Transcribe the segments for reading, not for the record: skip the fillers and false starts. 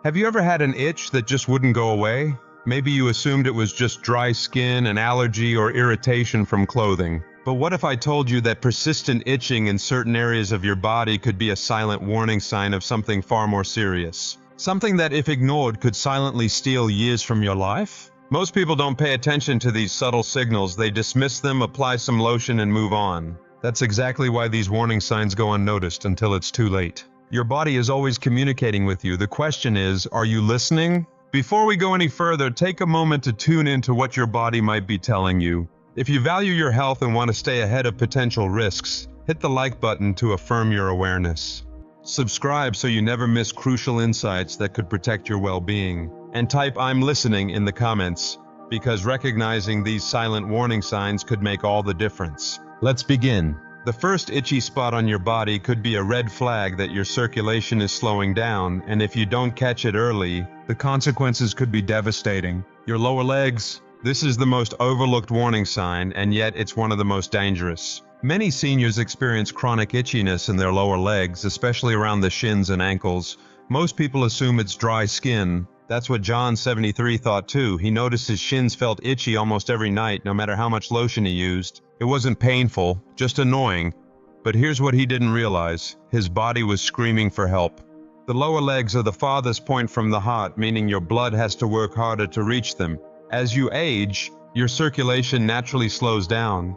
Have you ever had an itch that just wouldn't go away? Maybe you assumed it was just dry skin, an allergy, or irritation from clothing. But what if I told you that persistent itching in certain areas of your body could be a silent warning sign of something far more serious? Something that, if ignored, could silently steal years from your life? Most people don't pay attention to these subtle signals. They dismiss them, apply some lotion, and move on. That's exactly why these warning signs go unnoticed until it's too late. Your body is always communicating with you. The question is, are you listening? Before we go any further, take a moment to tune into what your body might be telling you. If you value your health and want to stay ahead of potential risks, hit the like button to affirm your awareness. Subscribe so you never miss crucial insights that could protect your well-being. And type "I'm listening" in the comments, because recognizing these silent warning signs could make all the difference. Let's begin. The first itchy spot on your body could be a red flag that your circulation is slowing down, and if you don't catch it early, the consequences could be devastating. Your lower legs. This is the most overlooked warning sign, and yet it's one of the most dangerous. Many seniors experience chronic itchiness in their lower legs, especially around the shins and ankles. Most people assume it's dry skin. That's what John, 73, thought too. He noticed his shins felt itchy almost every night, no matter how much lotion he used. It wasn't painful, just annoying. But here's what he didn't realize. His body was screaming for help. The lower legs are the farthest point from the heart, meaning your blood has to work harder to reach them. As you age, your circulation naturally slows down.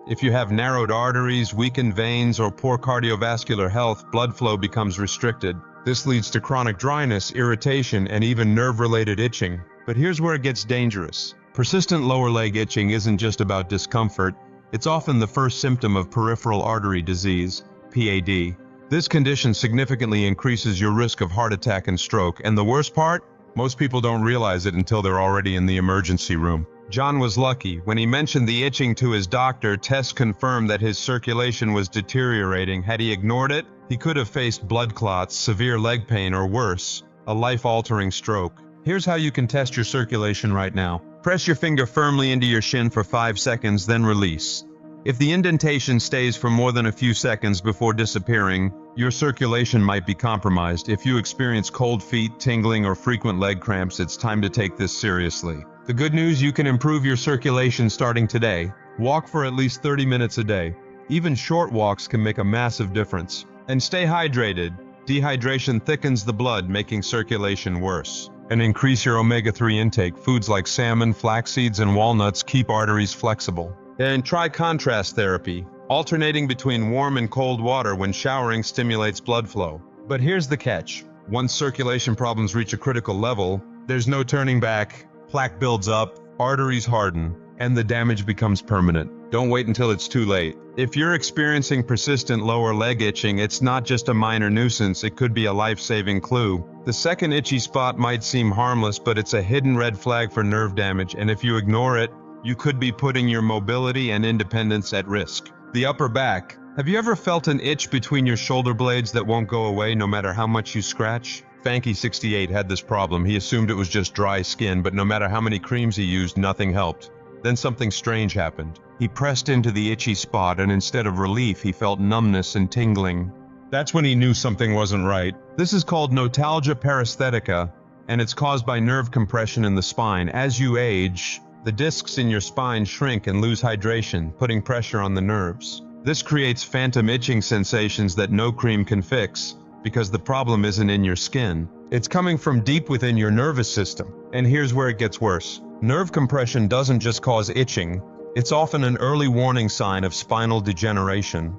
If you have narrowed arteries, weakened veins, or poor cardiovascular health, blood flow becomes restricted. This leads to chronic dryness, irritation, and even nerve-related itching. But here's where it gets dangerous. Persistent lower leg itching isn't just about discomfort. It's often the first symptom of peripheral artery disease, PAD. This condition significantly increases your risk of heart attack and stroke, and the worst part? Most people don't realize it until they're already in the emergency room. John was lucky. When he mentioned the itching to his doctor, tests confirmed that his circulation was deteriorating. Had he ignored it, he could have faced blood clots, severe leg pain, or worse, a life-altering stroke. Here's how you can test your circulation right now. Press your finger firmly into your shin for 5 seconds, then release. If the indentation stays for more than a few seconds before disappearing, your circulation might be compromised. If you experience cold feet, tingling, or frequent leg cramps, it's time to take this seriously. The good news, you can improve your circulation starting today. Walk for at least 30 minutes a day. Even short walks can make a massive difference. And stay hydrated. Dehydration thickens the blood, making circulation worse. And increase your omega-3 intake. Foods like salmon, flax seeds, and walnuts keep arteries flexible. And try contrast therapy. Alternating between warm and cold water when showering stimulates blood flow. But here's the catch. Once circulation problems reach a critical level, there's no turning back. Plaque builds up, arteries harden, and the damage becomes permanent. Don't wait until it's too late. If you're experiencing persistent lower leg itching, it's not just a minor nuisance, it could be a life-saving clue. The second itchy spot might seem harmless, but it's a hidden red flag for nerve damage, and if you ignore it, you could be putting your mobility and independence at risk. The upper back. Have you ever felt an itch between your shoulder blades that won't go away no matter how much you scratch? Fanky, 68, had this problem. He assumed it was just dry skin, but no matter how many creams he used, nothing helped. Then something strange happened. He pressed into the itchy spot, and instead of relief, he felt numbness and tingling. That's when he knew something wasn't right. This is called notalgia paresthetica, and it's caused by nerve compression in the spine. As you age, the discs in your spine shrink and lose hydration, putting pressure on the nerves. This creates phantom itching sensations that no cream can fix, because the problem isn't in your skin. It's coming from deep within your nervous system. And here's where it gets worse. Nerve compression doesn't just cause itching, it's often an early warning sign of spinal degeneration.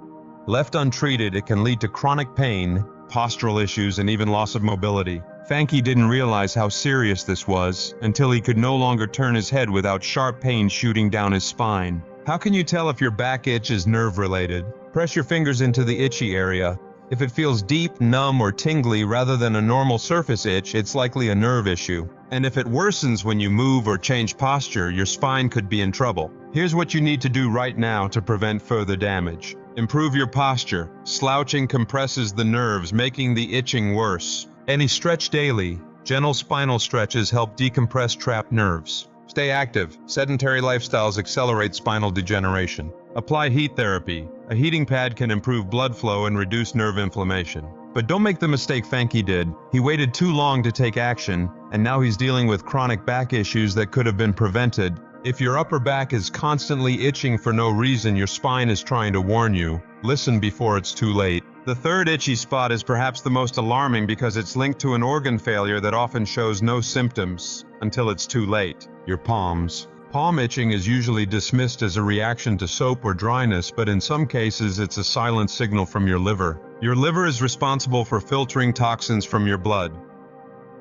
Left untreated, it can lead to chronic pain, postural issues, and even loss of mobility. Fanky didn't realize how serious this was until he could no longer turn his head without sharp pain shooting down his spine. How can you tell if your back itch is nerve-related? Press your fingers into the itchy area. If it feels deep, numb, or tingly rather than a normal surface itch, it's likely a nerve issue. And if it worsens when you move or change posture, your spine could be in trouble. Here's what you need to do right now to prevent further damage. Improve your posture. Slouching compresses the nerves, making the itching worse. And stretch daily. Gentle spinal stretches help decompress trapped nerves. Stay active. Sedentary lifestyles accelerate spinal degeneration. Apply heat therapy. A heating pad can improve blood flow and reduce nerve inflammation. But don't make the mistake Fanky did. He waited too long to take action, and now he's dealing with chronic back issues that could have been prevented. If your upper back is constantly itching for no reason, your spine is trying to warn you. Listen before it's too late. The third itchy spot is perhaps the most alarming because it's linked to an organ failure that often shows no symptoms until it's too late. Your palms. Palm itching is usually dismissed as a reaction to soap or dryness, but in some cases it's a silent signal from your liver. Your liver is responsible for filtering toxins from your blood.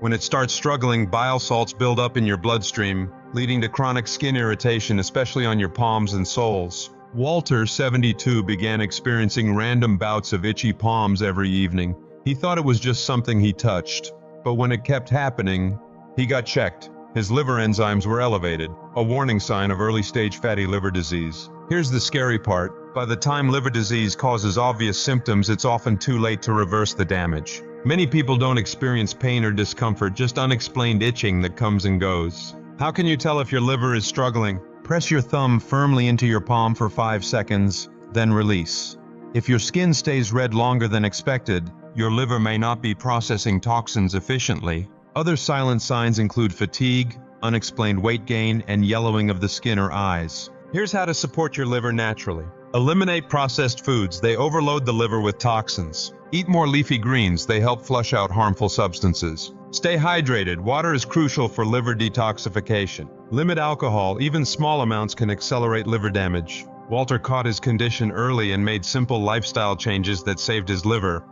When it starts struggling, bile salts build up in your bloodstream, leading to chronic skin irritation, especially on your palms and soles. Walter, 72, began experiencing random bouts of itchy palms every evening. He thought it was just something he touched, but when it kept happening, he got checked. His liver enzymes were elevated, a warning sign of early-stage fatty liver disease. Here's the scary part. By the time liver disease causes obvious symptoms, it's often too late to reverse the damage. Many people don't experience pain or discomfort, just unexplained itching that comes and goes. How can you tell if your liver is struggling? Press your thumb firmly into your palm for 5 seconds, then release. If your skin stays red longer than expected, your liver may not be processing toxins efficiently. Other silent signs include fatigue, unexplained weight gain, and yellowing of the skin or eyes. Here's how to support your liver naturally. Eliminate processed foods. They overload the liver with toxins. Eat more leafy greens. They help flush out harmful substances. Stay hydrated. Water is crucial for liver detoxification. Limit alcohol. Even small amounts can accelerate liver damage. Walter caught his condition early and made simple lifestyle changes that saved his liver.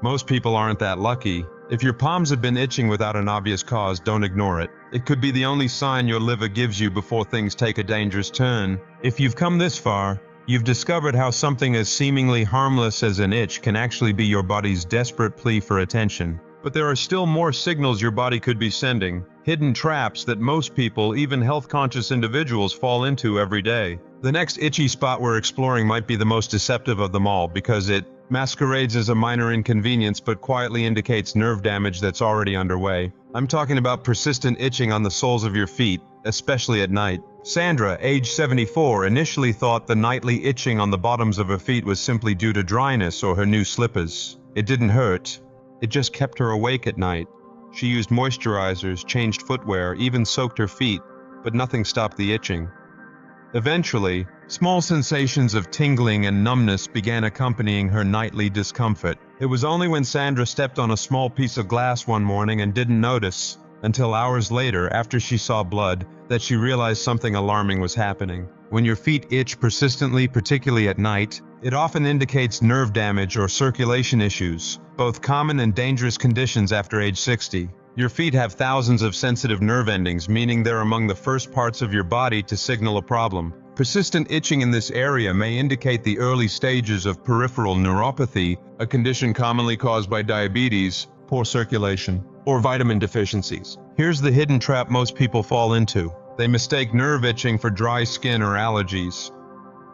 Most people aren't that lucky. If your palms have been itching without an obvious cause, don't ignore it. It could be the only sign your liver gives you before things take a dangerous turn. If you've come this far, you've discovered how something as seemingly harmless as an itch can actually be your body's desperate plea for attention. But there are still more signals your body could be sending, hidden traps that most people, even health-conscious individuals, fall into every day. The next itchy spot we're exploring might be the most deceptive of them all because it masquerades as a minor inconvenience but quietly indicates nerve damage that's already underway. I'm talking about persistent itching on the soles of your feet, especially at night. Sandra, age 74, initially thought the nightly itching on the bottoms of her feet was simply due to dryness or her new slippers. It didn't hurt. It just kept her awake at night. She used moisturizers, changed footwear, even soaked her feet, but nothing stopped the itching. Eventually, small sensations of tingling and numbness began accompanying her nightly discomfort. It was only when Sandra stepped on a small piece of glass one morning and didn't notice, until hours later, after she saw blood, that she realized something alarming was happening. When your feet itch persistently, particularly at night, it often indicates nerve damage or circulation issues, both common and dangerous conditions after age 60. Your feet have thousands of sensitive nerve endings, meaning they're among the first parts of your body to signal a problem. Persistent itching in this area may indicate the early stages of peripheral neuropathy, a condition commonly caused by diabetes, poor circulation, or vitamin deficiencies. Here's the hidden trap most people fall into. They mistake nerve itching for dry skin or allergies.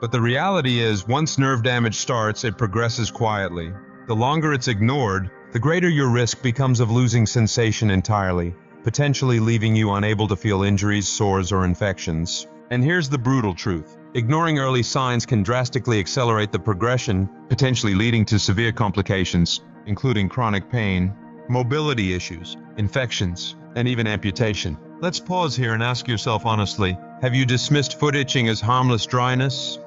But the reality is, once nerve damage starts, it progresses quietly. The longer it's ignored, the greater your risk becomes of losing sensation entirely, potentially leaving you unable to feel injuries, sores, or infections. And here's the brutal truth. Ignoring early signs can drastically accelerate the progression, potentially leading to severe complications, including chronic pain, mobility issues, infections, and even amputation. Let's pause here and ask yourself honestly, have you dismissed foot itching as harmless dryness?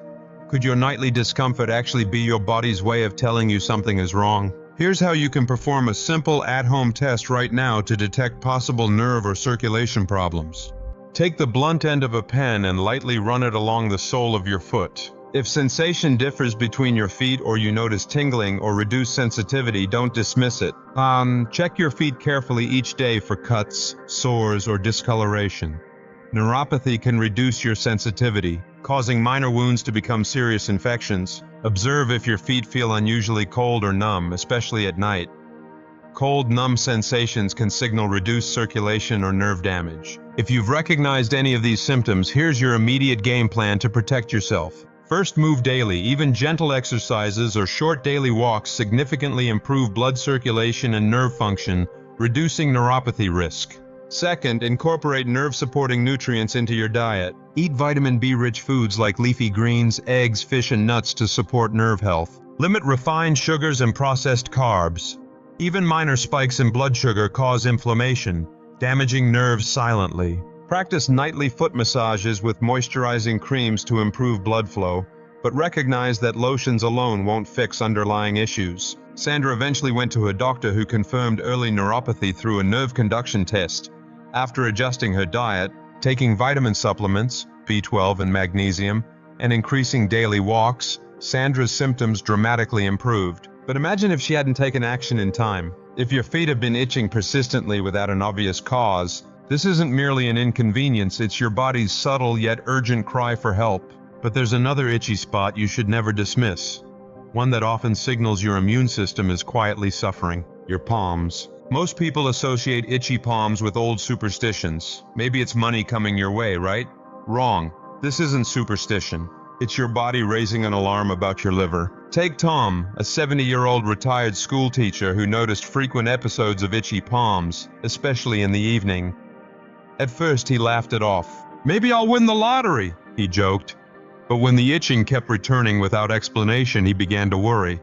Could your nightly discomfort actually be your body's way of telling you something is wrong? Here's how you can perform a simple at-home test right now to detect possible nerve or circulation problems. Take the blunt end of a pen and lightly run it along the sole of your foot. If sensation differs between your feet or you notice tingling or reduced sensitivity, don't dismiss it. Check your feet carefully each day for cuts, sores, or discoloration. Neuropathy can reduce your sensitivity, causing minor wounds to become serious infections. Observe if your feet feel unusually cold or numb, especially at night. Cold, numb sensations can signal reduced circulation or nerve damage. If you've recognized any of these symptoms, here's your immediate game plan to protect yourself. First, move daily. Even gentle exercises or short daily walks significantly improve blood circulation and nerve function, reducing neuropathy risk. Second, incorporate nerve-supporting nutrients into your diet. Eat vitamin B-rich foods like leafy greens, eggs, fish, and nuts to support nerve health. Limit refined sugars and processed carbs. Even minor spikes in blood sugar cause inflammation, damaging nerves silently. Practice nightly foot massages with moisturizing creams to improve blood flow, but recognize that lotions alone won't fix underlying issues. Sandra eventually went to a doctor who confirmed early neuropathy through a nerve conduction test. After adjusting her diet, taking vitamin supplements, B12 and magnesium, and increasing daily walks, Sandra's symptoms dramatically improved. But imagine if she hadn't taken action in time. If your feet have been itching persistently without an obvious cause, this isn't merely an inconvenience, it's your body's subtle yet urgent cry for help. But there's another itchy spot you should never dismiss. One that often signals your immune system is quietly suffering: your palms. Most people associate itchy palms with old superstitions. Maybe it's money coming your way, right? Wrong. This isn't superstition. It's your body raising an alarm about your liver. Take Tom, a 70-year-old retired school teacher who noticed frequent episodes of itchy palms, especially in the evening. At first, he laughed it off. "Maybe I'll win the lottery," he joked. But when the itching kept returning without explanation, he began to worry.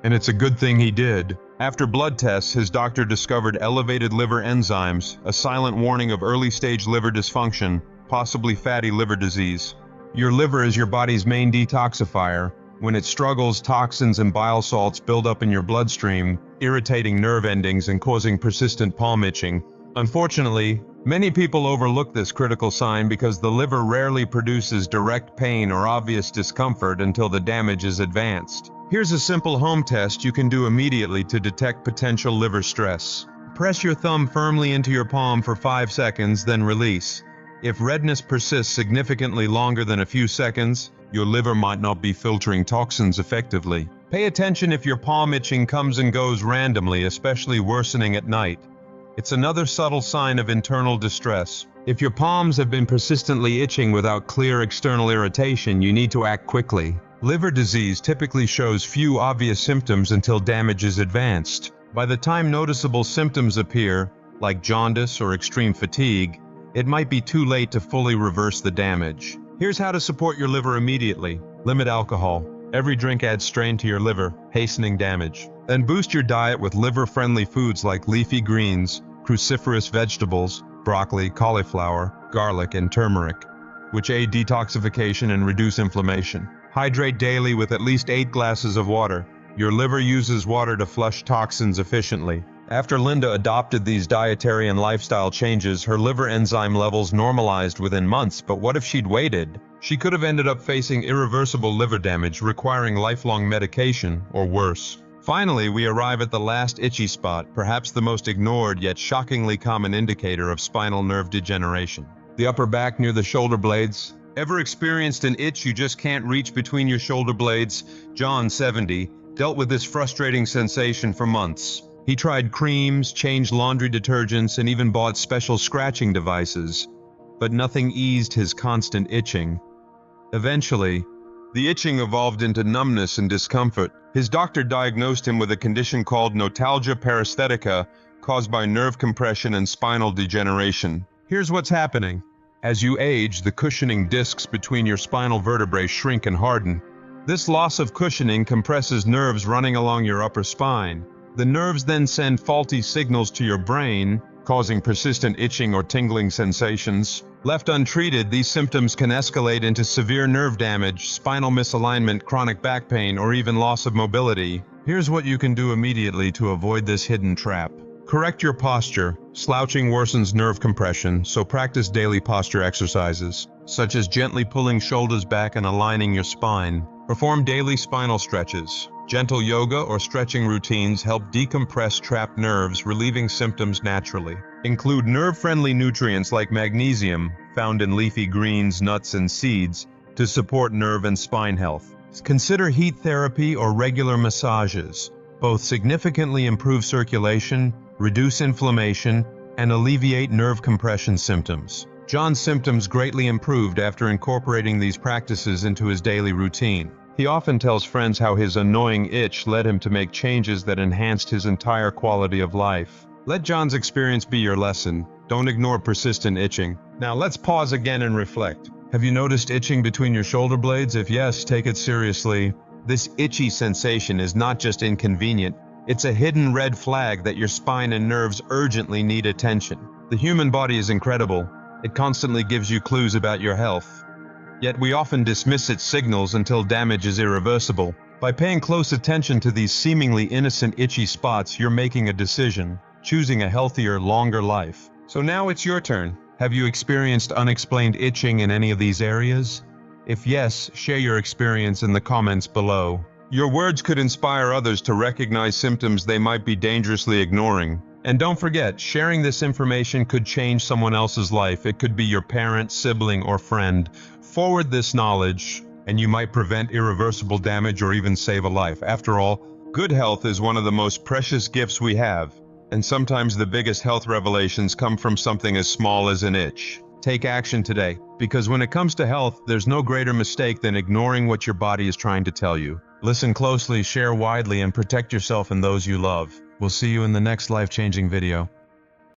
And it's a good thing he did. After blood tests, his doctor discovered elevated liver enzymes, a silent warning of early-stage liver dysfunction, possibly fatty liver disease. Your liver is your body's main detoxifier. When it struggles, toxins and bile salts build up in your bloodstream, irritating nerve endings and causing persistent palm itching. Unfortunately, many people overlook this critical sign because the liver rarely produces direct pain or obvious discomfort until the damage is advanced. Here's a simple home test you can do immediately to detect potential liver stress. Press your thumb firmly into your palm for 5 seconds, then release. If redness persists significantly longer than a few seconds, your liver might not be filtering toxins effectively. Pay attention if your palm itching comes and goes randomly, especially worsening at night. It's another subtle sign of internal distress. If your palms have been persistently itching without clear external irritation, you need to act quickly. Liver disease typically shows few obvious symptoms until damage is advanced. By the time noticeable symptoms appear, like jaundice or extreme fatigue, it might be too late to fully reverse the damage. Here's how to support your liver immediately. Limit alcohol. Every drink adds strain to your liver, hastening damage. Then boost your diet with liver-friendly foods like leafy greens, cruciferous vegetables, broccoli, cauliflower, garlic, and turmeric, which aid detoxification and reduce inflammation. Hydrate daily with at least 8 glasses of water. Your liver uses water to flush toxins efficiently. After Linda adopted these dietary and lifestyle changes, her liver enzyme levels normalized within months. But what if she'd waited? She could have ended up facing irreversible liver damage, requiring lifelong medication, or worse. Finally, we arrive at the last itchy spot, perhaps the most ignored yet shockingly common indicator of spinal nerve degeneration. The upper back near the shoulder blades. Ever experienced an itch you just can't reach between your shoulder blades? John, 70, dealt with this frustrating sensation for months. He tried creams, changed laundry detergents, and even bought special scratching devices. But nothing eased his constant itching. Eventually, the itching evolved into numbness and discomfort. His doctor diagnosed him with a condition called notalgia paresthetica, caused by nerve compression and spinal degeneration. Here's what's happening. As you age, the cushioning discs between your spinal vertebrae shrink and harden. This loss of cushioning compresses nerves running along your upper spine. The nerves then send faulty signals to your brain, causing persistent itching or tingling sensations. Left untreated, these symptoms can escalate into severe nerve damage, spinal misalignment, chronic back pain, or even loss of mobility. Here's what you can do immediately to avoid this hidden trap. Correct your posture. Slouching worsens nerve compression, so practice daily posture exercises, such as gently pulling shoulders back and aligning your spine. Perform daily spinal stretches. Gentle yoga or stretching routines help decompress trapped nerves, relieving symptoms naturally. Include nerve-friendly nutrients like magnesium, found in leafy greens, nuts, and seeds, to support nerve and spine health. Consider heat therapy or regular massages. Both significantly improve circulation, reduce inflammation, and alleviate nerve compression symptoms. John's symptoms greatly improved after incorporating these practices into his daily routine. He often tells friends how his annoying itch led him to make changes that enhanced his entire quality of life. Let John's experience be your lesson. Don't ignore persistent itching. Now let's pause again and reflect. Have you noticed itching between your shoulder blades? If yes, take it seriously. This itchy sensation is not just inconvenient, It's a hidden red flag that your spine and nerves urgently need attention. The human body is incredible. It constantly gives you clues about your health. Yet we often dismiss its signals until damage is irreversible. By paying close attention to these seemingly innocent itchy spots, you're making a decision, choosing a healthier, longer life. So now it's your turn. Have you experienced unexplained itching in any of these areas? If yes, share your experience in the comments below. Your words could inspire others to recognize symptoms they might be dangerously ignoring. And don't forget, sharing this information could change someone else's life. It could be your parent, sibling, or friend. Forward this knowledge, and you might prevent irreversible damage or even save a life. After all, good health is one of the most precious gifts we have. And sometimes the biggest health revelations come from something as small as an itch. Take action today, because when it comes to health, there's no greater mistake than ignoring what your body is trying to tell you. Listen closely, share widely, and protect yourself and those you love. We'll see you in the next life-changing video.